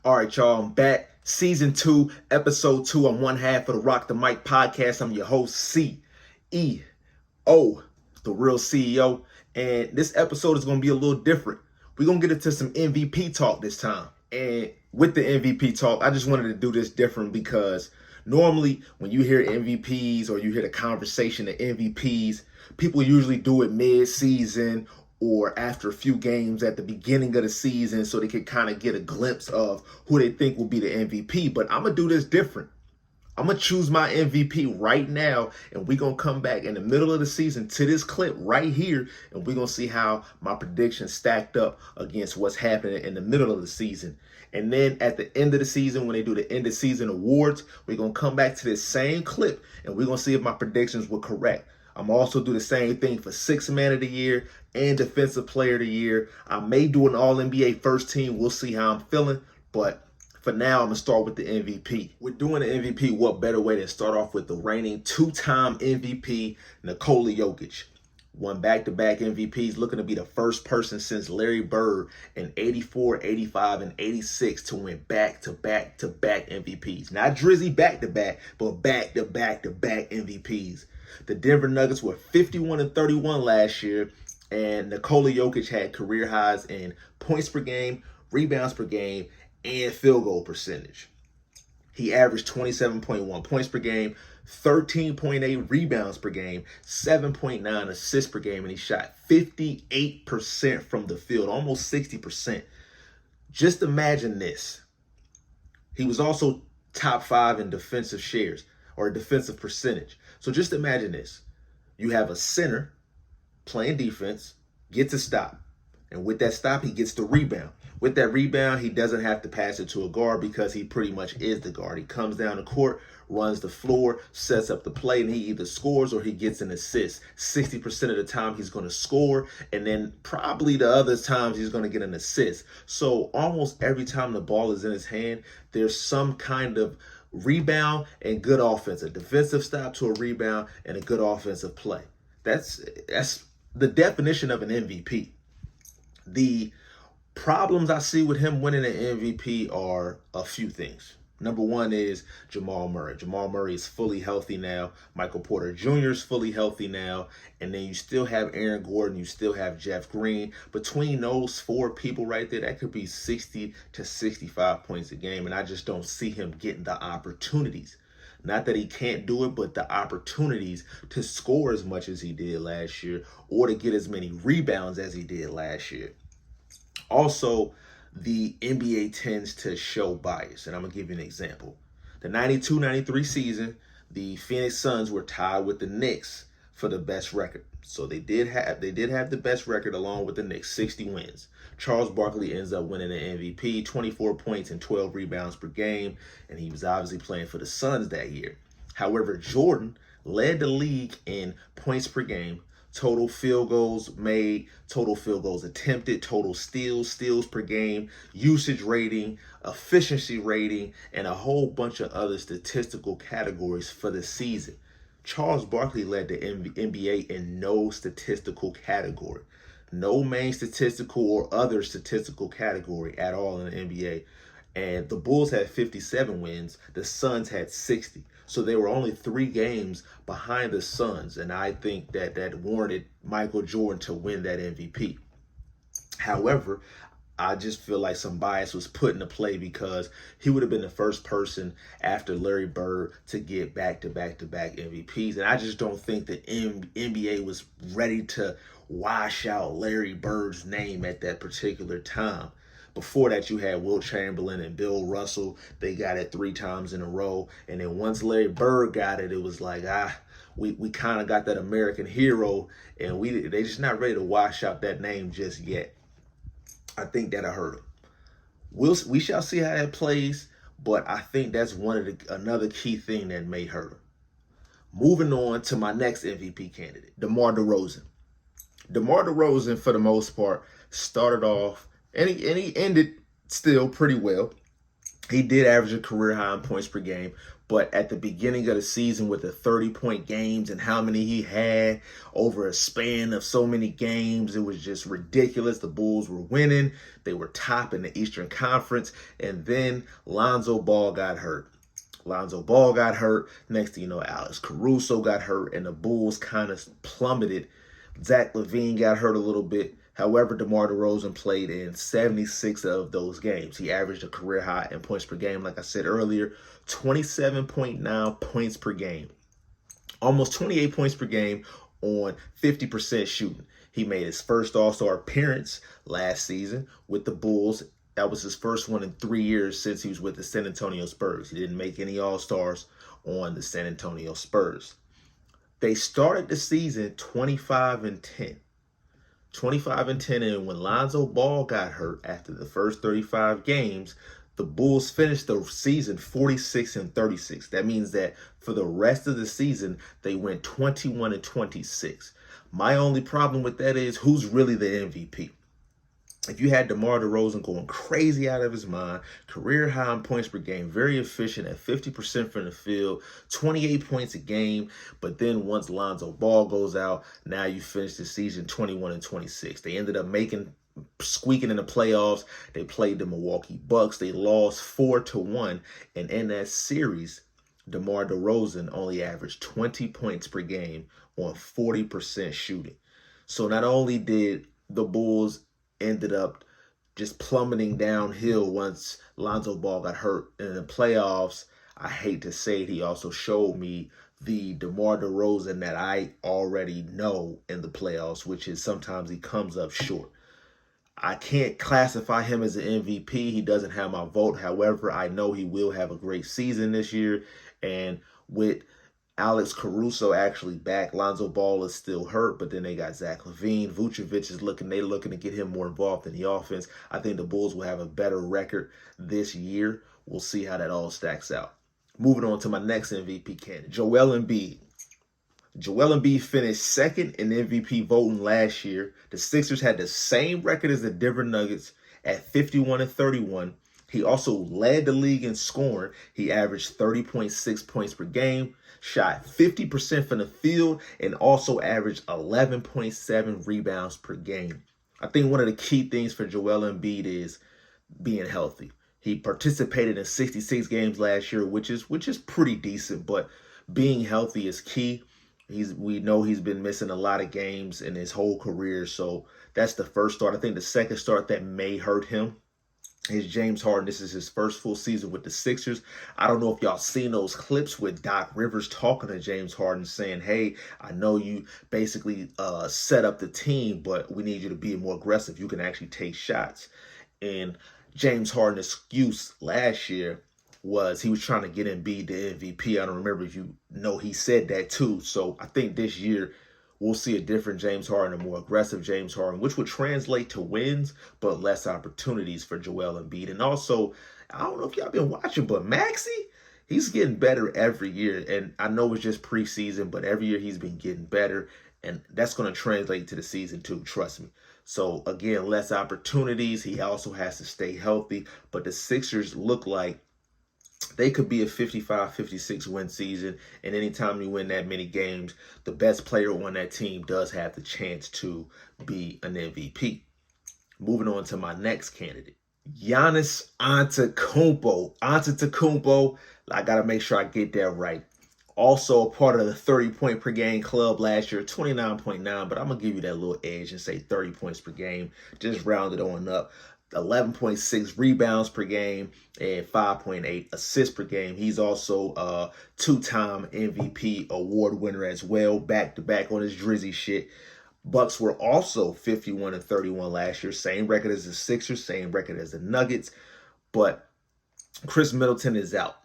All right, y'all, I'm back. Season 2, Episode 2. I'm one half of the Roc the Mic Podcast. I'm your host, CEO, the real CEO. And this episode is going to be a little different. We're going to get into some MVP talk this time. And with the MVP talk, I just wanted to do this different because normally when you hear MVPs or you hear the conversation of MVPs, people usually do it mid-season or after a few games at the beginning of the season so they can kind of get a glimpse of who they think will be the MVP. But I'm going to do this different. I'm going to choose my MVP right now, and we're going to come back in the middle of the season to this clip right here, and we're going to see how my predictions stacked up against what's happening in the middle of the season. And then at the end of the season, when they do the end of season awards, we're going to come back to this same clip, and we're going to see if my predictions were correct. I'm also do the same thing for Sixth Man of the Year and Defensive Player of the Year. I may do an All-NBA first team. We'll see how I'm feeling. But for now, I'm going to start with the MVP. We're doing the MVP. What better way than start off with the reigning two-time MVP, Nikola Jokic. Won back-to-back MVPs, looking to be the first person since Larry Bird in 84, 85, and 86 to win back-to-back-to-back MVPs. Not Drizzy back-to-back, but back-to-back-to-back MVPs. The Denver Nuggets were 51-31 last year, and Nikola Jokic had career highs in points per game, rebounds per game, and field goal percentage. He averaged 27.1 points per game, 13.8 rebounds per game, 7.9 assists per game, and he shot 58% from the field, almost 60%. Just imagine this. He was also top 5 in defensive shares or defensive percentage. So just imagine this. You have a center playing defense, gets a stop. And with that stop, he gets the rebound. With that rebound, he doesn't have to pass it to a guard because he pretty much is the guard. He comes down the court, runs the floor, sets up the play, and he either scores or he gets an assist. 60% of the time he's going to score, and then probably the other times he's going to get an assist. So almost every time the ball is in his hand, there's some kind of rebound and good offense, a defensive stop to a rebound and a good offensive play. That's the definition of an MVP. The problems I see with him winning an MVP are a few things. Number one is Jamal Murray. Jamal Murray is fully healthy now. Michael Porter Jr. is fully healthy now. And then you still have Aaron Gordon. You still have Jeff Green. Between those four people right there, that could be 60 to 65 points a game. And I just don't see him getting the opportunities. Not that he can't do it, but the opportunities to score as much as he did last year or to get as many rebounds as he did last year. Also, the NBA tends to show bias, and I'm going to give you an example. The 92-93 season, the Phoenix Suns were tied with the Knicks for the best record. So they did have the best record along with the Knicks, 60 wins. Charles Barkley ends up winning the MVP, 24 points and 12 rebounds per game, and he was obviously playing for the Suns that year. However, Jordan led the league in points per game, total field goals made, total field goals attempted, total steals per game, usage rating, efficiency rating, and a whole bunch of other statistical categories for the season. Charles Barkley led the NBA in no statistical category. No main statistical or other statistical category at all in the NBA. And the Bulls had 57 wins. The Suns had 60. So they were only 3 games behind the Suns. And I think that warranted Michael Jordan to win that MVP. However, I just feel like some bias was put into play because he would have been the first person after Larry Bird to get back-to-back-to-back MVPs. And I just don't think the NBA was ready to wash out Larry Bird's name at that particular time. Before that, you had Wilt Chamberlain and Bill Russell. They got it 3 times in a row. And then once Larry Bird got it, it was like, we kind of got that American hero, and they just not ready to wash out that name just yet. I think that'll hurt him. We shall see how that plays, but I think that's another key thing that may hurt him. Moving on to my next MVP candidate, DeMar DeRozan. DeMar DeRozan, for the most part, started off, and he ended still pretty well. He did average a career high in points per game, but at the beginning of the season with the 30-point games and how many he had over a span of so many games, it was just ridiculous. The Bulls were winning. They were top in the Eastern Conference, and then Lonzo Ball got hurt. Next thing you know, Alex Caruso got hurt, and the Bulls kind of plummeted. Zach LaVine got hurt a little bit. However, DeMar DeRozan played in 76 of those games. He averaged a career high in points per game, like I said earlier, 27.9 points per game. Almost 28 points per game on 50% shooting. He made his first All-Star appearance last season with the Bulls. That was his first one in 3 years since he was with the San Antonio Spurs. He didn't make any All-Stars on the San Antonio Spurs. They started the season 25-10. 25-10, and when Lonzo Ball got hurt after the first 35 games, the Bulls finished the season 46-36. That means that for the rest of the season, they went 21-26. My only problem with that is who's really the MVP? If you had DeMar DeRozan going crazy out of his mind, career high in points per game, very efficient at 50% from the field, 28 points a game, but then once Lonzo Ball goes out, now you finish the season 21-26. They ended up squeaking in the playoffs. They played the Milwaukee Bucks. They lost 4-1, and in that series, DeMar DeRozan only averaged 20 points per game on 40% shooting. So not only did the Bulls ended up just plummeting downhill once Lonzo Ball got hurt in the playoffs, I hate to say it, he also showed me the DeMar DeRozan that I already know in the playoffs, which is sometimes he comes up short. I can't classify him as an MVP. He doesn't have my vote. However, I know he will have a great season this year. And with Alex Caruso actually back, Lonzo Ball is still hurt, but then they got Zach LaVine. Vucevic is looking to get him more involved in the offense. I think the Bulls will have a better record this year. We'll see how that all stacks out. Moving on to my next MVP candidate, Joel Embiid. Joel Embiid finished second in MVP voting last year. The Sixers had the same record as the Denver Nuggets at 51-31. He also led the league in scoring. He averaged 30.6 points per game, shot 50% from the field, and also averaged 11.7 rebounds per game. I think one of the key things for Joel Embiid is being healthy. He participated in 66 games last year, which is pretty decent, but being healthy is key. We know he's been missing a lot of games in his whole career, so that's the first start. I think the second start that may hurt him is James Harden. This is his first full season with the Sixers. I don't know if y'all seen those clips with Doc Rivers talking to James Harden saying, hey, I know you basically set up the team, but we need you to be more aggressive. You can actually take shots. And James Harden's excuse last year was he was trying to get Embiid the MVP. I don't remember if you know he said that too. So I think this year we'll see a different James Harden, a more aggressive James Harden, which would translate to wins, but less opportunities for Joel Embiid. And also, I don't know if y'all been watching, but Maxey, he's getting better every year. And I know it's just preseason, but every year he's been getting better. And that's going to translate to the season too, trust me. So again, less opportunities. He also has to stay healthy. But the Sixers look like they could be a 55-56 win season, and anytime you win that many games, the best player on that team does have the chance to be an MVP. Moving on to my next candidate, Giannis Antetokounmpo. I got to make sure I get that right. Also a part of the 30-point per game club last year, 29.9, but I'm going to give you that little edge and say 30 points per game, just round it on up. 11.6 rebounds per game and 5.8 assists per game. He's also a two-time MVP award winner as well, back-to-back on his Drizzy shit. Bucks were also 51-31 last year. Same record as the Sixers, same record as the Nuggets. But Chris Middleton is out.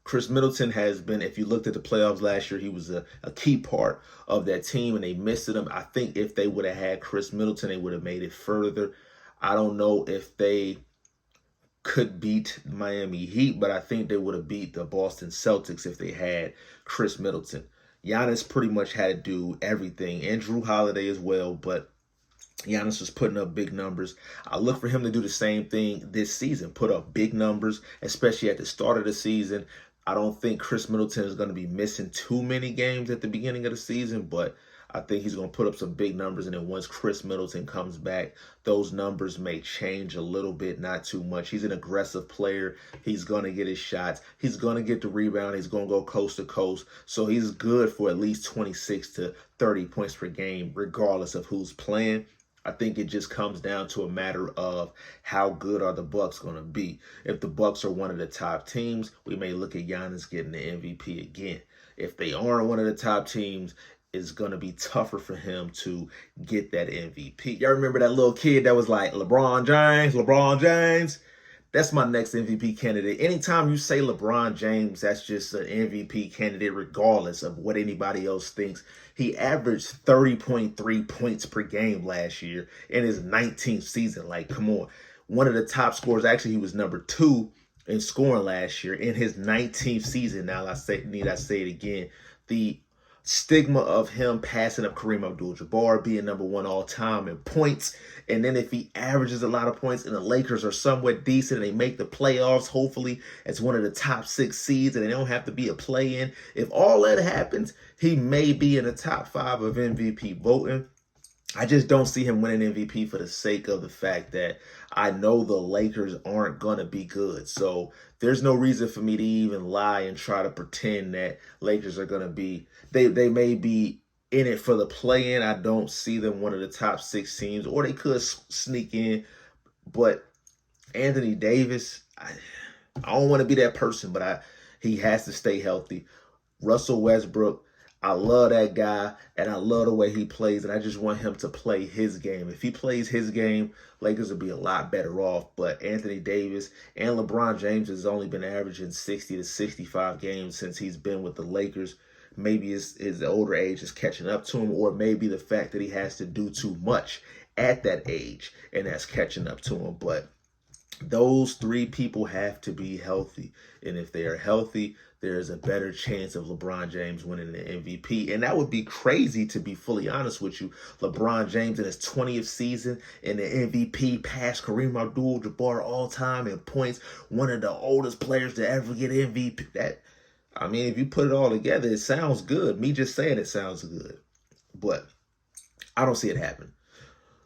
Chris Middleton has been, if you looked at the playoffs last year, he was a key part of that team, and they missed him. I think if they would have had Chris Middleton, they would have made it further. I don't know if they could beat Miami Heat, but I think they would have beat the Boston Celtics if they had Chris Middleton. Giannis pretty much had to do everything, and Drew Holiday as well, but Giannis was putting up big numbers. I look for him to do the same thing this season, put up big numbers, especially at the start of the season. I don't think Chris Middleton is going to be missing too many games at the beginning of the season, but I think he's going to put up some big numbers. And then once Chris Middleton comes back, those numbers may change a little bit, not too much. He's an aggressive player. He's going to get his shots. He's going to get the rebound. He's going to go coast to coast. So he's good for at least 26 to 30 points per game, regardless of who's playing. I think it just comes down to a matter of how good are the Bucks going to be. If the Bucks are one of the top teams, we may look at Giannis getting the MVP again. If they aren't one of the top teams, it's going to be tougher for him to get that MVP. Y'all remember that little kid that was like, LeBron James, LeBron James? That's my next MVP candidate. Anytime you say LeBron James, that's just an MVP candidate regardless of what anybody else thinks. He averaged 30.3 points per game last year in his 19th season. Like, come on. One of the top scorers, actually, he was number 2 in scoring last year in his 19th season. Now, I say it again. The stigma of him passing up Kareem Abdul-Jabbar, being number 1 all time in points. And then if he averages a lot of points and the Lakers are somewhat decent and they make the playoffs, hopefully as one of the top 6 seeds and they don't have to be a play-in. If all that happens, he may be in the top 5 of MVP voting. I just don't see him winning MVP for the sake of the fact that I know the Lakers aren't going to be good. So there's no reason for me to even lie and try to pretend that Lakers are going to be, they may be in it for the play-in. I don't see them one of the top 6 teams, or they could sneak in. But Anthony Davis, I don't want to be that person, but he has to stay healthy. Russell Westbrook, I love that guy, and I love the way he plays, and I just want him to play his game. If he plays his game, Lakers will be a lot better off. But Anthony Davis and LeBron James has only been averaging 60 to 65 games since he's been with the Lakers. Maybe his older age is catching up to him, or maybe the fact that he has to do too much at that age, and that's catching up to him. But those 3 people have to be healthy. And if they are healthy, there's a better chance of LeBron James winning the MVP. And that would be crazy, to be fully honest with you. LeBron James in his 20th season in the MVP, past Kareem Abdul-Jabbar all time in points, one of the oldest players to ever get MVP. If you put it all together, it sounds good. Me just saying it sounds good. But I don't see it happen.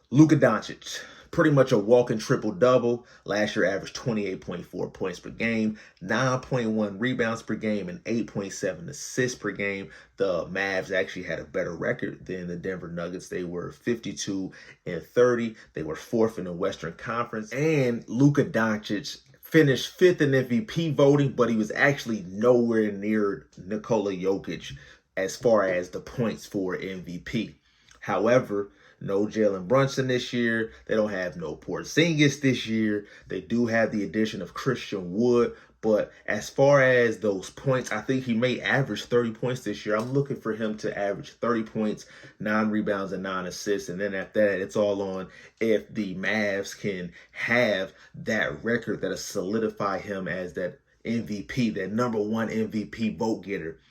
Luka Doncic, pretty much a walking triple-double. Last year averaged 28.4 points per game, 9.1 rebounds per game, and 8.7 assists per game. The Mavs actually had a better record than the Denver Nuggets. They were 52-30. They were 4th in the Western Conference. And Luka Doncic finished 5th in MVP voting, but he was actually nowhere near Nikola Jokic as far as the points for MVP. However, no Jalen Brunson this year. They don't have no Porzingis this year. They do have the addition of Christian Wood. But as far as those points, I think he may average 30 points this year. I'm looking for him to average 30 points, 9 rebounds, and 9 assists. And then after that, it's all on if the Mavs can have that record that'll solidify him as that MVP, that number 1 MVP vote getter.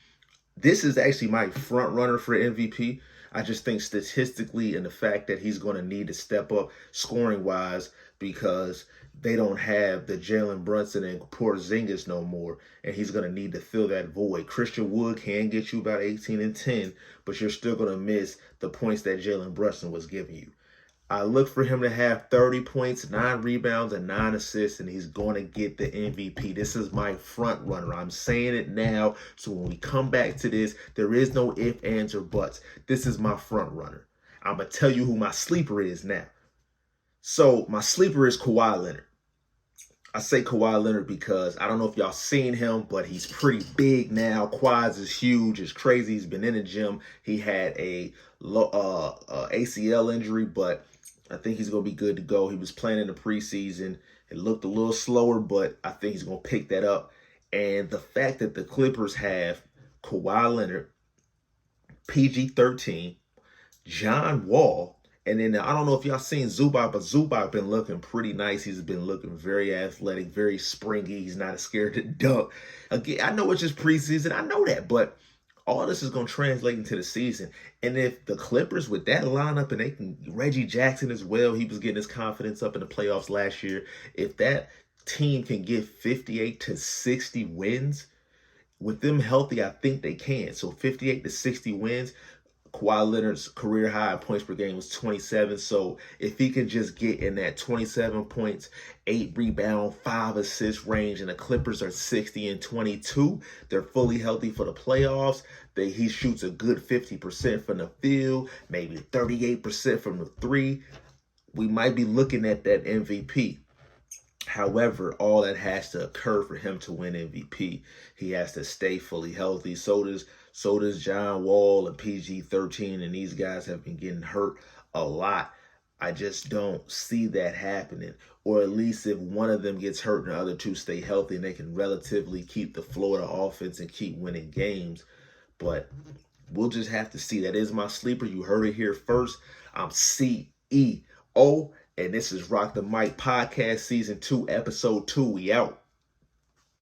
This is actually my front runner for MVP. I just think statistically, and the fact that he's going to need to step up scoring-wise, because they don't have the Jalen Brunson and Porzingis no more, and he's going to need to fill that void. Christian Wood can get you about 18 and 10, but you're still going to miss the points that Jalen Brunson was giving you. I look for him to have 30 points, 9 rebounds, and 9 assists, and he's going to get the MVP. This is my front runner. I'm saying it now, so when we come back to this, there is no ifs, ands, or buts. This is my front runner. I'm going to tell you who my sleeper is now. So my sleeper is Kawhi Leonard. I say Kawhi Leonard because I don't know if y'all seen him, but he's pretty big now. Kawhi's is huge. It's crazy. He's been in the gym. He had a ACL injury, but I think he's going to be good to go. He was playing in the preseason. It looked a little slower, but I think he's going to pick that up. And the fact that the Clippers have Kawhi Leonard, PG-13, John Wall, and then I don't know if y'all seen Zubac, but Zubac been looking pretty nice. He's been looking very athletic, very springy. He's not scared to dunk. Again, I know it's just preseason. I know that, but All this is going to translate into the season. And if the Clippers with that lineup and they can, Reggie Jackson as well, he was getting his confidence up in the playoffs last year. If that team can get 58 to 60 wins, with them healthy, I think they can. So 58 to 60 wins. Kawhi Leonard's career high in points per game was 27. So if he can just get in that 27 points, 8 rebound, 5 assist range, and the Clippers are 60 and 22, they're fully healthy for the playoffs. He shoots a good 50% from the field, maybe 38% from the three. We might be looking at that MVP. However, all that has to occur for him to win MVP. He has to stay fully healthy. So does John Wall and PG-13, and these guys have been getting hurt a lot. I just don't see that happening. Or at least if one of them gets hurt and the other two stay healthy and they can relatively keep the flow of the offense and keep winning games. But we'll just have to see. That is my sleeper. You heard it here first. I'm CEO. And this is Roc the Mic Podcast, Season 2, Episode 2. We out.